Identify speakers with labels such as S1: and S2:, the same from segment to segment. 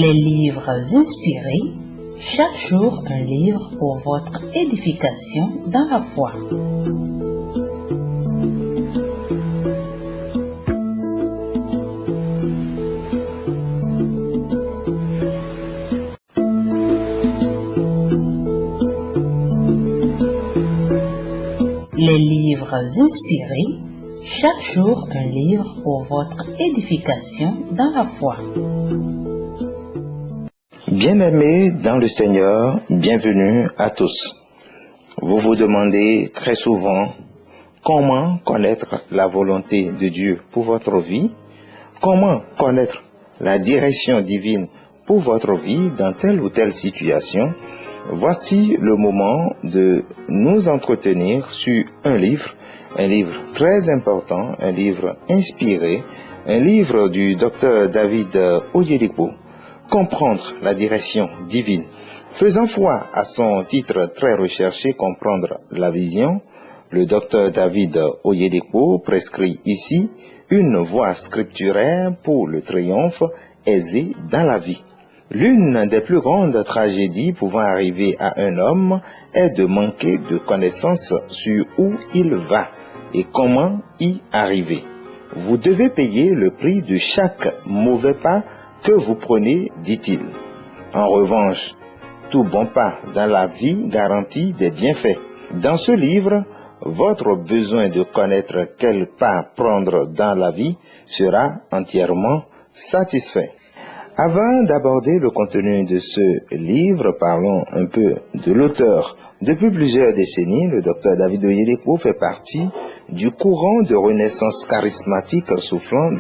S1: Les livres inspirés, chaque jour un livre pour votre édification dans la foi. Les livres inspirés, chaque jour un livre pour votre édification dans la foi.
S2: Bien-aimés dans le Seigneur, bienvenue à tous. Vous vous demandez très souvent comment connaître la volonté de Dieu pour votre vie, comment connaître la direction divine pour votre vie dans telle ou telle situation. Voici le moment de nous entretenir sur un livre très important, un livre inspiré, un livre du docteur David Oyedepo, Comprendre la direction divine. Faisant foi à son titre très recherché, Comprendre la vision, le docteur David Oyedepo prescrit ici une voie scripturaire pour le triomphe aisé dans la vie. L'une des plus grandes tragédies pouvant arriver à un homme est de manquer de connaissances sur où il va et comment y arriver. Vous devez payer le prix de chaque mauvais pas que vous prenez, dit-il. En revanche, tout bon pas dans la vie garantit des bienfaits. Dans ce livre, votre besoin de connaître quel pas prendre dans la vie sera entièrement satisfait. Avant d'aborder le contenu de ce livre, parlons un peu de l'auteur. Depuis plusieurs décennies, le docteur David Oyedepo fait partie du courant de renaissance charismatique soufflant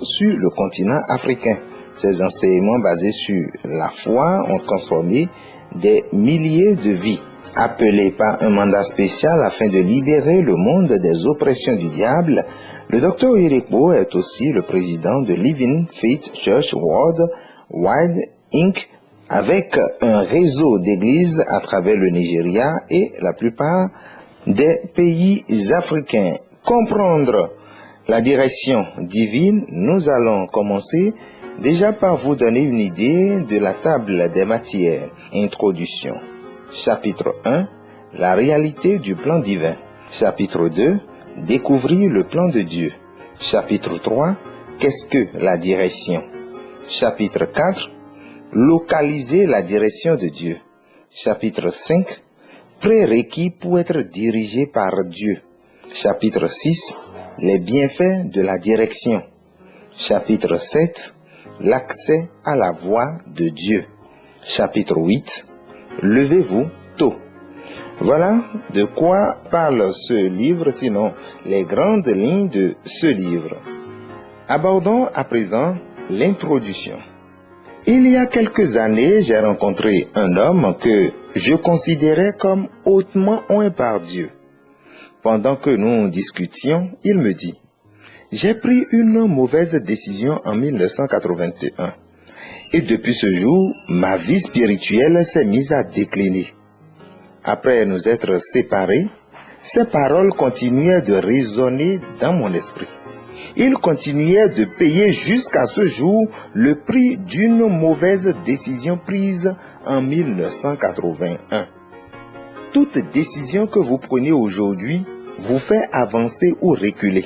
S2: sur le continent africain. Ses enseignements basés sur la foi ont transformé des milliers de vies. Appelé par un mandat spécial afin de libérer le monde des oppressions du diable, le docteur Oyedepo est aussi le président de Living Faith Church Worldwide Inc., avec un réseau d'églises à travers le Nigeria et la plupart des pays africains. Comprendre la direction divine, nous allons commencer déjà par vous donner une idée de la table des matières. Introduction. Chapitre 1. La réalité du plan divin. Chapitre 2. Découvrir le plan de Dieu. Chapitre 3. Qu'est-ce que la direction? Chapitre 4. Localiser la direction de Dieu. Chapitre 5. Prérequis pour être dirigé par Dieu. Chapitre 6. Les bienfaits de la direction. Chapitre 7. L'accès à la voix de Dieu. Chapitre 8. Levez-vous tôt. Voilà de quoi parle ce livre, sinon les grandes lignes de ce livre. Abordons à présent l'introduction. Il y a quelques années, j'ai rencontré un homme que je considérais comme hautement oint par Dieu. Pendant que nous discutions, il me dit: « J'ai pris une mauvaise décision en 1981. Et depuis ce jour, ma vie spirituelle s'est mise à décliner. » Après nous être séparés, ces paroles continuaient de résonner dans mon esprit. Il continuait de payer jusqu'à ce jour le prix d'une mauvaise décision prise en 1981. Toute décision que vous prenez aujourd'hui vous fait avancer ou reculer.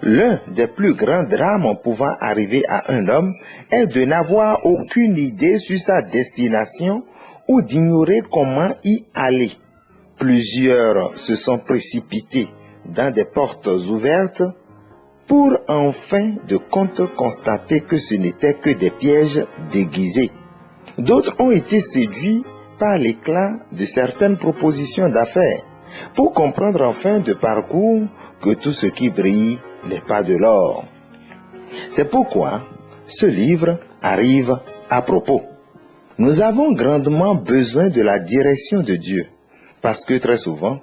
S2: L'un des plus grands drames pouvant arriver à un homme est de n'avoir aucune idée sur sa destination ou d'ignorer comment y aller. Plusieurs se sont précipités dans des portes ouvertes pour en fin de compte constater que ce n'était que des pièges déguisés. D'autres ont été séduits par l'éclat de certaines propositions d'affaires pour comprendre en fin de parcours que tout ce qui brille n'est pas de l'or. C'est pourquoi ce livre arrive à propos. Nous avons grandement besoin de la direction de Dieu, parce que très souvent,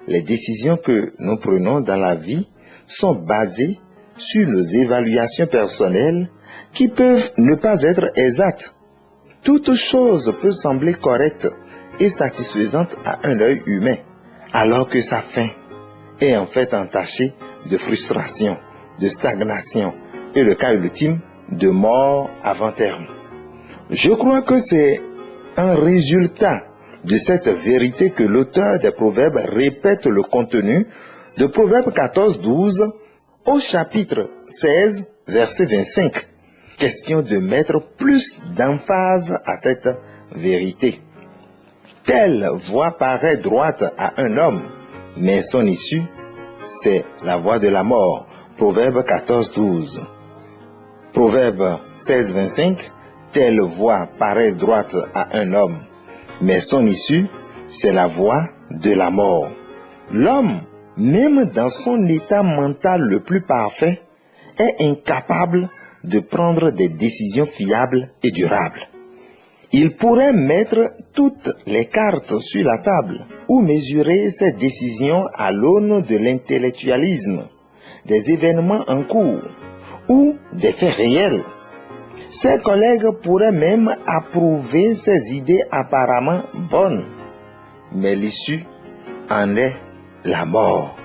S2: les décisions que nous prenons dans la vie sont basées sur nos évaluations personnelles qui peuvent ne pas être exactes. Toute chose peut sembler correcte et satisfaisante à un œil humain, alors que sa fin est en fait entachée de frustration, de stagnation et le cas ultime, de mort avant terme. Je crois que c'est un résultat de cette vérité que l'auteur des Proverbes répète le contenu de Proverbes 14-12 au chapitre 16, verset 25. Question de mettre plus d'emphase à cette vérité. Telle voie paraît droite à un homme, mais son issue, c'est la voie de la mort. Proverbe 14-12. Proverbe 16-25. Telle voie paraît droite à un homme, mais son issue, c'est la voie de la mort. L'homme, même dans son état mental le plus parfait, est incapable de prendre des décisions fiables et durables. Il pourrait mettre toutes les cartes sur la table ou mesurer ses décisions à l'aune de l'intellectualisme, des événements en cours ou des faits réels. Ses collègues pourraient même approuver ses idées apparemment bonnes, mais l'issue en est la mort.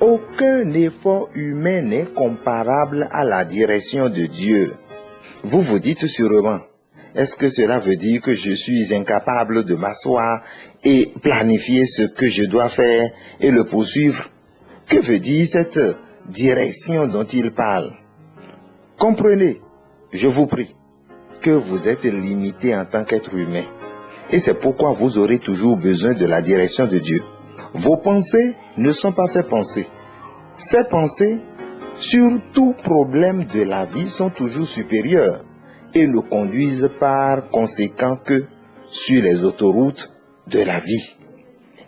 S2: Aucun effort humain n'est comparable à la direction de Dieu. Vous vous dites sûrement, est-ce que cela veut dire que je suis incapable de m'asseoir et planifier ce que je dois faire et le poursuivre? Que veut dire cette direction dont il parle? Comprenez, je vous prie, que vous êtes limité en tant qu'être humain. Et c'est pourquoi vous aurez toujours besoin de la direction de Dieu. Vos pensées ne sont pas ses pensées. Ses pensées, sur tout problème de la vie, sont toujours supérieures et ne conduisent par conséquent que sur les autoroutes de la vie.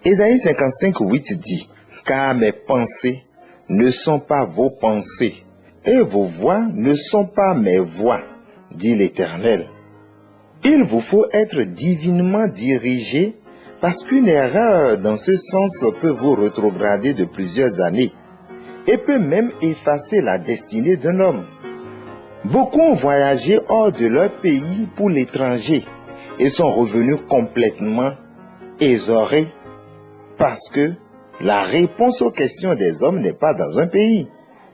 S2: Ésaïe 55:8 dit, « Car mes pensées ne sont pas vos pensées, et vos voies ne sont pas mes voies, dit l'Éternel. » Il vous faut être divinement dirigé parce qu'une erreur dans ce sens peut vous rétrograder de plusieurs années et peut même effacer la destinée d'un homme. Beaucoup ont voyagé hors de leur pays pour l'étranger et sont revenus complètement ésorés parce que la réponse aux questions des hommes n'est pas dans un pays,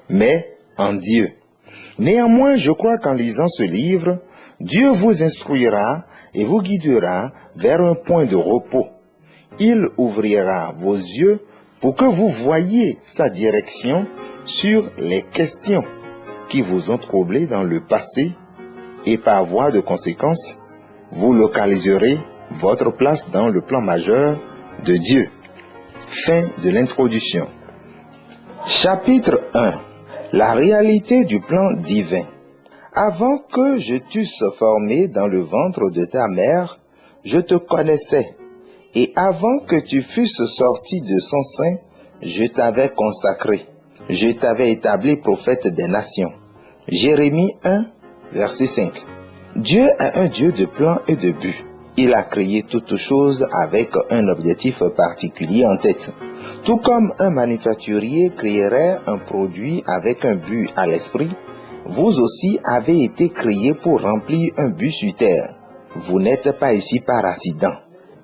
S2: mais en Dieu. Néanmoins, je crois qu'en lisant ce livre, Dieu vous instruira et vous guidera vers un point de repos. Il ouvrira vos yeux pour que vous voyiez sa direction sur les questions qui vous ont troublé dans le passé et par voie de conséquence, vous localiserez votre place dans le plan majeur de Dieu. Fin de l'introduction. Chapitre 1. La réalité du plan divin. Avant que je t'eusse formé dans le ventre de ta mère, je te connaissais. Et avant que tu fusses sorti de son sein, je t'avais consacré. Je t'avais établi prophète des nations. Jérémie 1, verset 5. Dieu est un Dieu de plan et de but. Il a créé toutes choses avec un objectif particulier en tête. Tout comme un manufacturier créerait un produit avec un but à l'esprit, vous aussi avez été créés pour remplir un but sur terre. Vous n'êtes pas ici par accident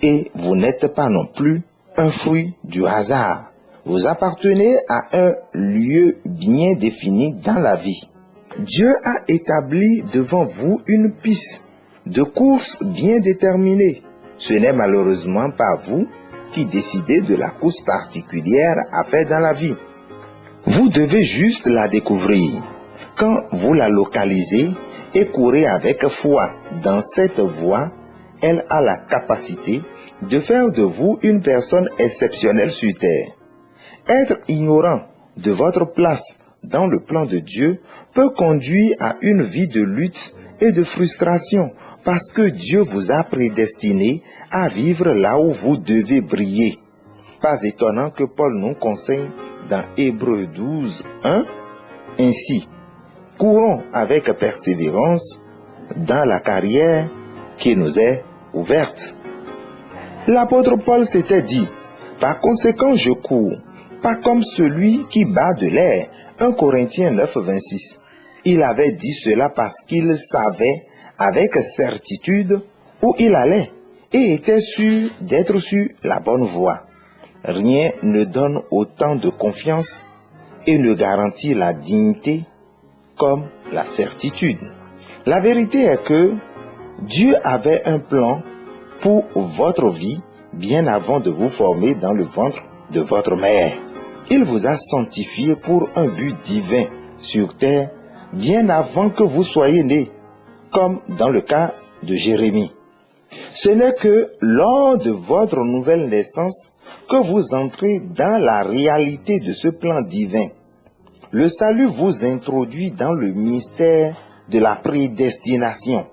S2: et vous n'êtes pas non plus un fruit du hasard. Vous appartenez à un lieu bien défini dans la vie. Dieu a établi devant vous une piste de course bien déterminée. Ce n'est malheureusement pas vous qui décidez de la course particulière à faire dans la vie. Vous devez juste la découvrir. Quand vous la localisez et courez avec foi dans cette voie, elle a la capacité de faire de vous une personne exceptionnelle sur terre. Être ignorant de votre place dans le plan de Dieu peut conduire à une vie de lutte et de frustration parce que Dieu vous a prédestiné à vivre là où vous devez briller. Pas étonnant que Paul nous conseille dans Hébreux 12, 1, ainsi, courons avec persévérance dans la carrière qui nous est ouverte. L'apôtre Paul s'était dit, par conséquent je cours, pas comme celui qui bat de l'air. 1 Corinthiens 9, 26. Il avait dit cela parce qu'il savait avec certitude où il allait et était sûr d'être sur la bonne voie. Rien ne donne autant de confiance et ne garantit la dignité comme la certitude. La vérité est que Dieu avait un plan pour votre vie bien avant de vous former dans le ventre de votre mère. Il vous a sanctifié pour un but divin sur terre bien avant que vous soyez nés, comme dans le cas de Jérémie. Ce n'est que lors de votre nouvelle naissance que vous entrez dans la réalité de ce plan divin. Le salut vous introduit dans le mystère de la prédestination,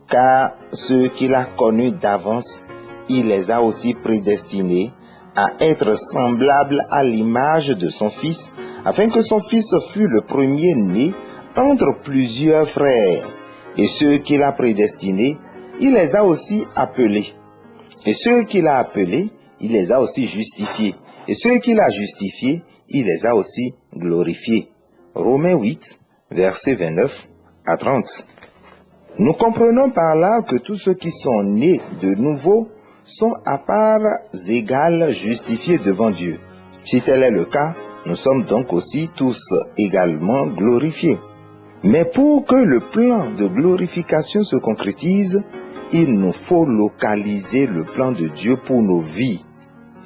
S2: car ceux qu'il a connus d'avance, il les a aussi prédestinés à être semblables à l'image de son Fils, afin que son Fils fût le premier-né entre plusieurs frères. Et ceux qu'il a prédestinés, il les a aussi appelés. Et ceux qu'il a appelés, il les a aussi justifiés. Et ceux qu'il a justifiés, il les a aussi glorifiés. Romains 8, versets 29 à 30. Nous comprenons par là que tous ceux qui sont nés de nouveau sont à parts égales justifiés devant Dieu. Si tel est le cas, nous sommes donc aussi tous également glorifiés. Mais pour que le plan de glorification se concrétise, il nous faut localiser le plan de Dieu pour nos vies.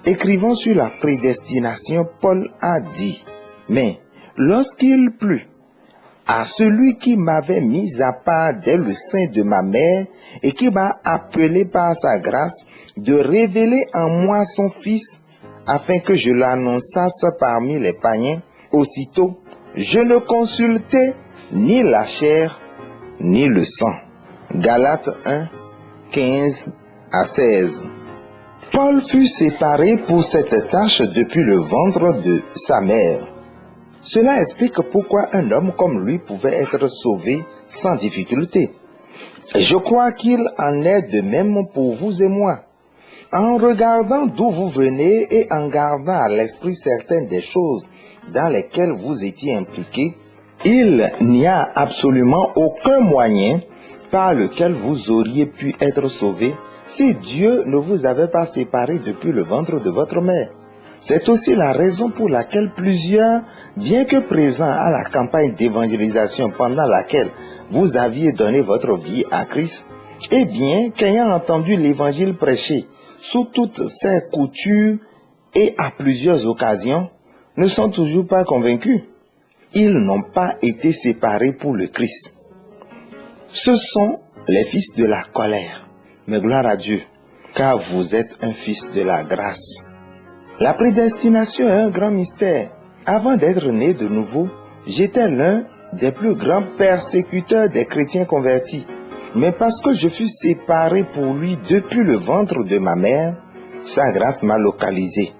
S2: Écrivant sur la prédestination, Paul a dit, « Mais lorsqu'il plut à celui qui m'avait mis à part dès le sein de ma mère et qui m'a appelé par sa grâce de révéler en moi son Fils, afin que je l'annonçasse parmi les païens, aussitôt, je ne consultai ni la chair, ni le sang. » Galates 1, 15 à 16. Paul fut séparé pour cette tâche depuis le ventre de sa mère. Cela explique pourquoi un homme comme lui pouvait être sauvé sans difficulté. Je crois qu'il en est de même pour vous et moi. En regardant d'où vous venez et en gardant à l'esprit certaines des choses dans lesquelles vous étiez impliqués, il n'y a absolument aucun moyen par lequel vous auriez pu être sauvés si Dieu ne vous avait pas séparé depuis le ventre de votre mère. C'est aussi la raison pour laquelle plusieurs, bien que présents à la campagne d'évangélisation pendant laquelle vous aviez donné votre vie à Christ, et bien qu'ayant entendu l'évangile prêché sous toutes ses coutures et à plusieurs occasions, ne sont toujours pas convaincus. Ils n'ont pas été séparés pour le Christ. Ce sont les fils de la colère. Mais gloire à Dieu, car vous êtes un fils de la grâce. La prédestination est un grand mystère. Avant d'être né de nouveau, j'étais l'un des plus grands persécuteurs des chrétiens convertis. Mais parce que je fus séparé pour lui depuis le ventre de ma mère, sa grâce m'a localisé.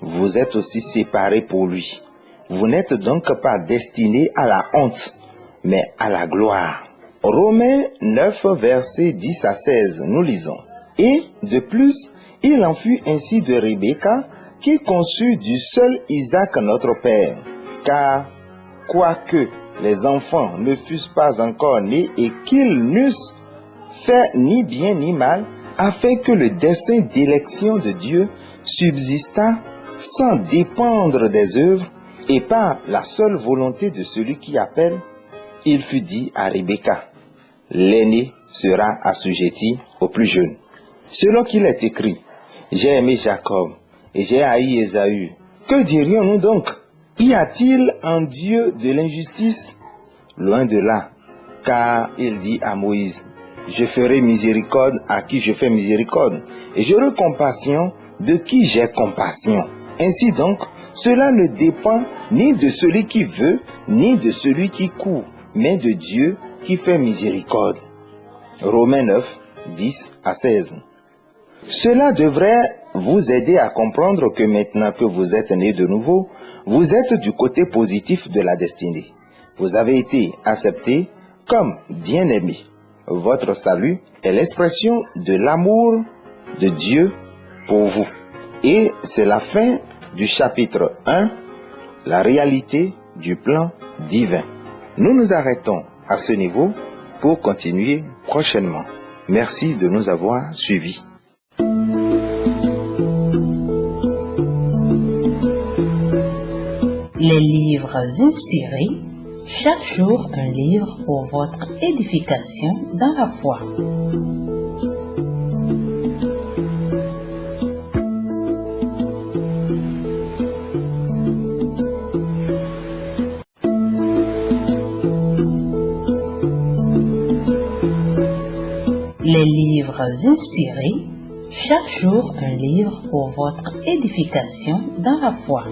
S2: Vous êtes aussi séparés pour lui. Vous n'êtes donc pas destinés à la honte, mais à la gloire. Romains 9, versets 10 à 16, nous lisons. Et de plus, il en fut ainsi de Rebecca, qui conçut du seul Isaac notre père. Car, quoique les enfants ne fussent pas encore nés et qu'ils n'eussent fait ni bien ni mal, afin que le dessein d'élection de Dieu subsistât sans dépendre des œuvres et par la seule volonté de celui qui appelle, il fut dit à Rebecca, l'aîné sera assujetti au plus jeune. Selon qu'il est écrit, j'ai aimé Jacob et j'ai haï Ésaü. Que dirions-nous donc? Y a-t-il en Dieu de l'injustice? Loin de là, car il dit à Moïse, je ferai miséricorde à qui je fais miséricorde, et j'aurai compassion de qui j'ai compassion. Ainsi donc, cela ne dépend ni de celui qui veut, ni de celui qui court, mais de Dieu qui fait miséricorde. Romains 9, 10 à 16. Cela devrait vous aider à comprendre que maintenant que vous êtes nés de nouveau, vous êtes du côté positif de la destinée. Vous avez été acceptés comme bien-aimés. Votre salut est l'expression de l'amour de Dieu pour vous. Et c'est la fin du chapitre 1, la réalité du plan divin. Nous nous arrêtons à ce niveau pour continuer prochainement. Merci de nous avoir suivis.
S1: Les livres inspirés, Chaque jour un livre pour votre édification dans la foi. Les livres inspirés, chaque jour un livre pour votre édification dans la foi.